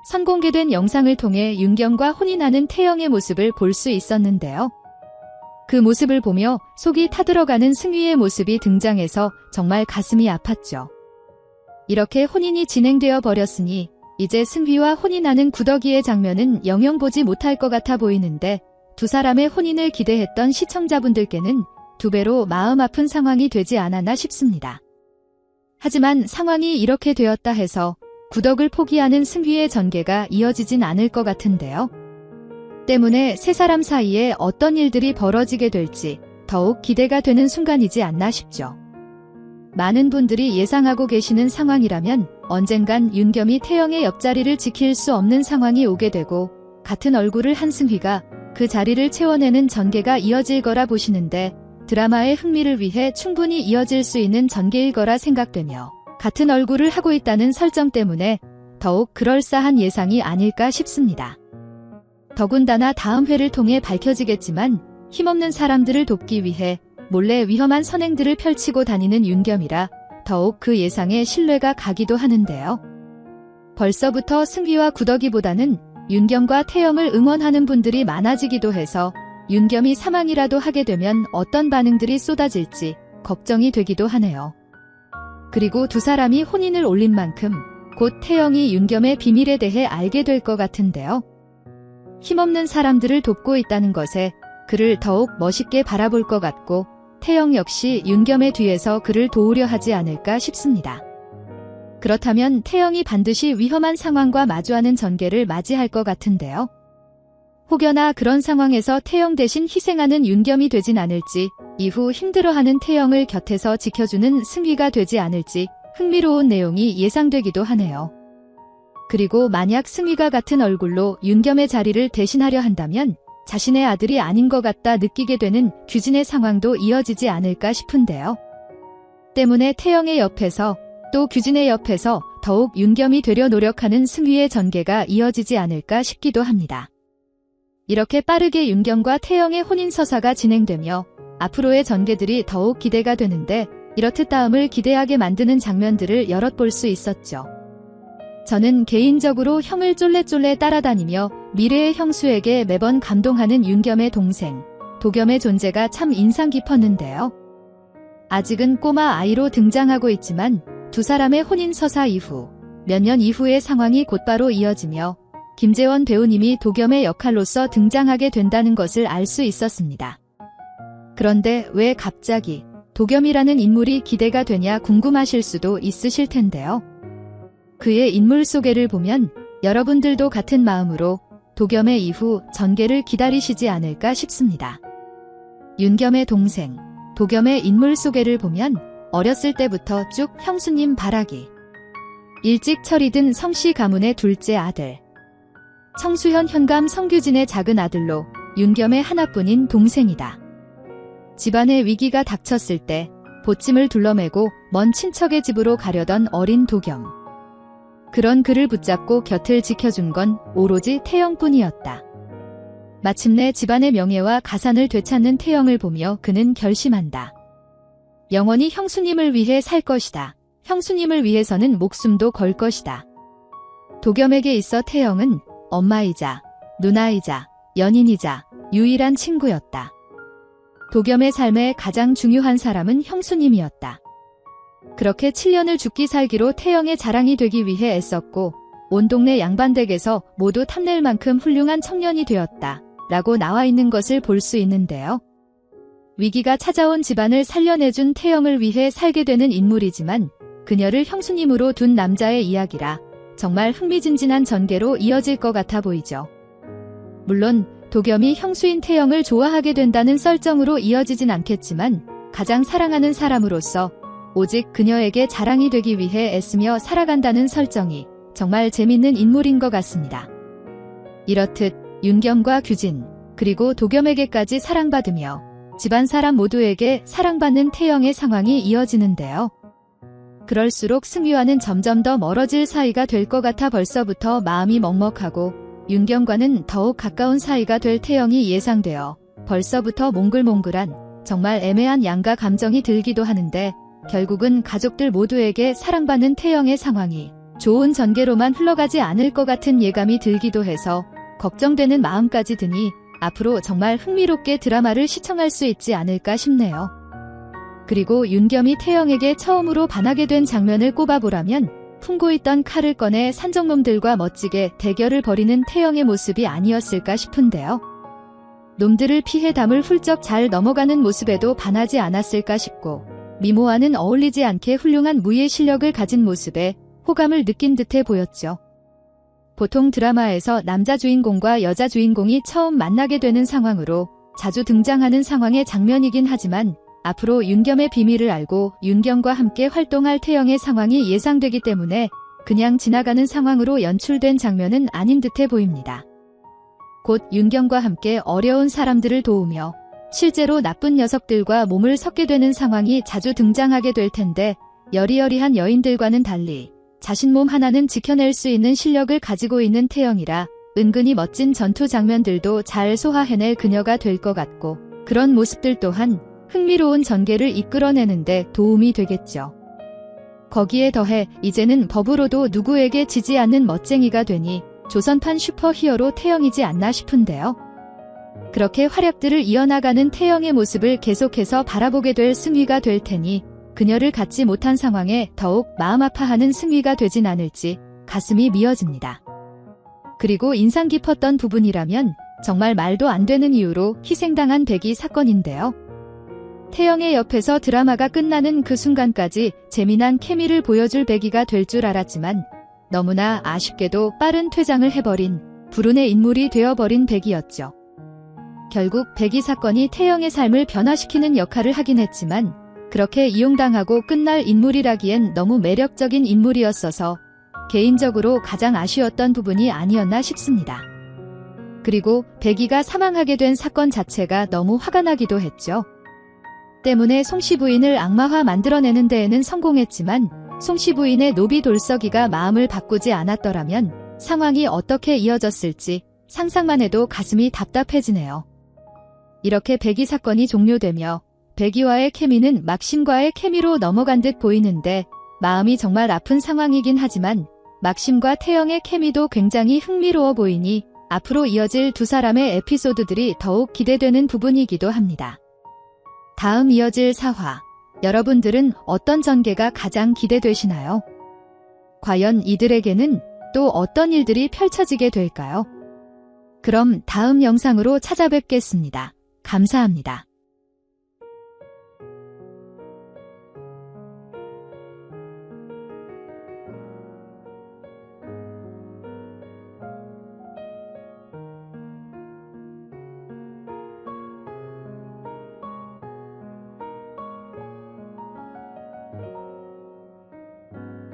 선공개된 영상을 통해 윤겸과 혼인하는 태영의 모습을 볼 수 있었는데요. 그 모습을 보며 속이 타들어가는 승휘의 모습이 등장해서 정말 가슴이 아팠죠. 이렇게 혼인이 진행되어 버렸으니 이제 승휘와 혼인하는 구더기의 장면은 영영 보지 못할 것 같아 보이는데 두 사람의 혼인을 기대했던 시청자분들께는 두 배로 마음 아픈 상황이 되지 않았나 싶습니다. 하지만 상황이 이렇게 되었다 해서 구덕을 포기하는 승휘의 전개가 이어지진 않을 것 같은데요. 때문에 세 사람 사이에 어떤 일들이 벌어지게 될지 더욱 기대가 되는 순간이지 않나 싶죠. 많은 분들이 예상하고 계시는 상황이라면 언젠간 윤겸이 태영의 옆자리를 지킬 수 없는 상황이 오게 되고 같은 얼굴을 한 승휘가 그 자리를 채워내는 전개가 이어질 거라 보시는데 드라마의 흥미를 위해 충분히 이어질 수 있는 전개일 거라 생각되며 같은 얼굴을 하고 있다는 설정 때문에 더욱 그럴싸한 예상이 아닐까 싶습니다. 더군다나 다음 회를 통해 밝혀지겠지만 힘없는 사람들을 돕기 위해 몰래 위험한 선행들을 펼치고 다니는 윤겸이라 더욱 그 예상에 신뢰가 가기도 하는데요. 벌써부터 승휘와 구덕이보다는 윤겸과 태영을 응원하는 분들이 많아지기도 해서 윤겸이 사망이라도 하게 되면 어떤 반응들이 쏟아질지 걱정이 되기도 하네요. 그리고 두 사람이 혼인을 올린 만큼 곧 태영이 윤겸의 비밀에 대해 알게 될 것 같은데요. 힘없는 사람들을 돕고 있다는 것에 그를 더욱 멋있게 바라볼 것 같고 태영 역시 윤겸의 뒤에서 그를 도우려 하지 않을까 싶습니다. 그렇다면 태영이 반드시 위험한 상황과 마주하는 전개를 맞이할 것 같은데요. 혹여나 그런 상황에서 태영 대신 희생하는 윤겸이 되진 않을지 이후 힘들어하는 태영을 곁에서 지켜주는 승휘가 되지 않을지 흥미로운 내용이 예상되기도 하네요. 그리고 만약 승휘가 같은 얼굴로 윤겸의 자리를 대신하려 한다면 자신의 아들이 아닌 것 같다 느끼게 되는 규진의 상황도 이어지지 않을까 싶은데요. 때문에 태영의 옆에서 또 규진의 옆에서 더욱 윤겸이 되려 노력하는 승휘의 전개가 이어지지 않을까 싶기도 합니다. 이렇게 빠르게 윤겸과 태영의 혼인 서사가 진행되며 앞으로의 전개들이 더욱 기대가 되는데 이렇듯 다음을 기대하게 만드는 장면들을 여럿 볼 수 있었죠. 저는 개인적으로 형을 쫄래쫄래 따라다니며 미래의 형수에게 매번 감동하는 윤겸의 동생, 도겸의 존재가 참 인상 깊었는데요. 아직은 꼬마 아이로 등장하고 있지만 두 사람의 혼인 서사 이후 몇 년 이후의 상황이 곧바로 이어지며 김재원 배우님이 도겸의 역할로서 등장하게 된다는 것을 알 수 있었습니다. 그런데 왜 갑자기 도겸이라는 인물이 기대가 되냐 궁금하실 수도 있으실 텐데요. 그의 인물 소개를 보면 여러분들도 같은 마음으로 도겸의 이후 전개를 기다리시지 않을까 싶습니다. 윤겸의 동생, 도겸의 인물 소개를 보면 어렸을 때부터 쭉 형수님 바라기. 일찍 철이 든 성씨 가문의 둘째 아들. 청수현 현감 성규진의 작은 아들로 윤겸의 하나뿐인 동생이다. 집안에 위기가 닥쳤을 때 보침을 둘러매고 먼 친척의 집으로 가려던 어린 도겸. 그런 그를 붙잡고 곁을 지켜준 건 오로지 태영뿐이었다. 마침내 집안의 명예와 가산을 되찾는 태영을 보며 그는 결심한다. 영원히 형수님을 위해 살 것이다. 형수님을 위해서는 목숨도 걸 것이다. 도겸에게 있어 태영은 엄마이자 누나이자 연인이자 유일한 친구였다. 도겸의 삶에 가장 중요한 사람은 형수님이었다. 그렇게 7년을 죽기 살기로 태영의 자랑이 되기 위해 애썼고 온 동네 양반댁에서 모두 탐낼 만큼 훌륭한 청년이 되었다 라고 나와 있는 것을 볼 수 있는데요. 위기가 찾아온 집안을 살려내준 태영을 위해 살게 되는 인물이지만 그녀를 형수님으로 둔 남자의 이야기라 정말 흥미진진한 전개로 이어질 것 같아 보이죠. 물론 도겸이 형수인 태영을 좋아하게 된다는 설정으로 이어지진 않겠지만 가장 사랑하는 사람으로서 오직 그녀에게 자랑이 되기 위해 애쓰며 살아간다는 설정이 정말 재밌는 인물인 것 같습니다. 이렇듯 윤겸과 규진 그리고 도겸에게까지 사랑받으며 집안 사람 모두에게 사랑받는 태영의 상황이 이어지는데요. 그럴수록 승휘와는 점점 더 멀어질 사이가 될 것 같아 벌써부터 마음이 먹먹하고 윤겸과는 더욱 가까운 사이가 될 태영이 예상되어 벌써부터 몽글몽글한 정말 애매한 양가 감정이 들기도 하는데 결국은 가족들 모두에게 사랑받는 태영의 상황이 좋은 전개로만 흘러가지 않을 것 같은 예감이 들기도 해서 걱정되는 마음까지 드니 앞으로 정말 흥미롭게 드라마를 시청할 수 있지 않을까 싶네요. 그리고 윤겸이 태영에게 처음으로 반하게 된 장면을 꼽아보라면 품고 있던 칼을 꺼내 산적놈들과 멋지게 대결을 벌이는 태영의 모습이 아니었을까 싶은데요. 놈들을 피해 담을 훌쩍 잘 넘어가는 모습에도 반하지 않았을까 싶고 미모와는 어울리지 않게 훌륭한 무예 실력을 가진 모습에 호감을 느낀 듯해 보였죠. 보통 드라마에서 남자 주인공과 여자 주인공이 처음 만나게 되는 상황으로 자주 등장하는 상황의 장면이긴 하지만 앞으로 윤겸의 비밀을 알고 윤겸과 함께 활동할 태영의 상황이 예상되기 때문에 그냥 지나가는 상황으로 연출된 장면은 아닌 듯해 보입니다. 곧 윤겸과 함께 어려운 사람들을 도우며 실제로 나쁜 녀석들과 몸을 섞게 되는 상황이 자주 등장하게 될 텐데 여리여리한 여인들과는 달리 자신 몸 하나는 지켜낼 수 있는 실력을 가지고 있는 태영이라 은근히 멋진 전투 장면들도 잘 소화해낼 그녀가 될 것 같고 그런 모습들 또한 흥미로운 전개를 이끌어내는데 도움이 되겠죠. 거기에 더해 이제는 법으로도 누구에게 지지 않는 멋쟁이가 되니 조선판 슈퍼히어로 태영이지 않나 싶은데요. 그렇게 활약들을 이어나가는 태영의 모습을 계속해서 바라보게 될 승휘가 될 테니 그녀를 갖지 못한 상황에 더욱 마음 아파하는 승휘가 되진 않을지 가슴이 미어집니다. 그리고 인상 깊었던 부분이라면 정말 말도 안 되는 이유로 희생당한 백이 사건인데요. 태영의 옆에서 드라마가 끝나는 그 순간까지 재미난 케미를 보여줄 백이가 될 줄 알았지만 너무나 아쉽게도 빠른 퇴장을 해버린 불운의 인물이 되어버린 백이었죠. 결국 백이 사건이 태영의 삶을 변화시키는 역할을 하긴 했지만 그렇게 이용당하고 끝날 인물이라기엔 너무 매력적인 인물이었어서 개인적으로 가장 아쉬웠던 부분이 아니었나 싶습니다. 그리고 백이가 사망하게 된 사건 자체가 너무 화가 나기도 했죠. 때문에 송씨 부인을 악마화 만들어내는 데에는 성공했지만 송씨 부인의 노비 돌석이가 마음을 바꾸지 않았더라면 상황이 어떻게 이어졌을지 상상만 해도 가슴이 답답해지네요. 이렇게 백이 사건이 종료되며 백이와의 케미는 막심과의 케미로 넘어간 듯 보이는데 마음이 정말 아픈 상황이긴 하지만 막심과 태영의 케미도 굉장히 흥미로워 보이니 앞으로 이어질 두 사람의 에피소드들이 더욱 기대되는 부분이기도 합니다. 다음 이어질 4화, 여러분들은 어떤 전개가 가장 기대되시나요? 과연 이들에게는 또 어떤 일들이 펼쳐지게 될까요? 그럼 다음 영상으로 찾아뵙겠습니다. 감사합니다.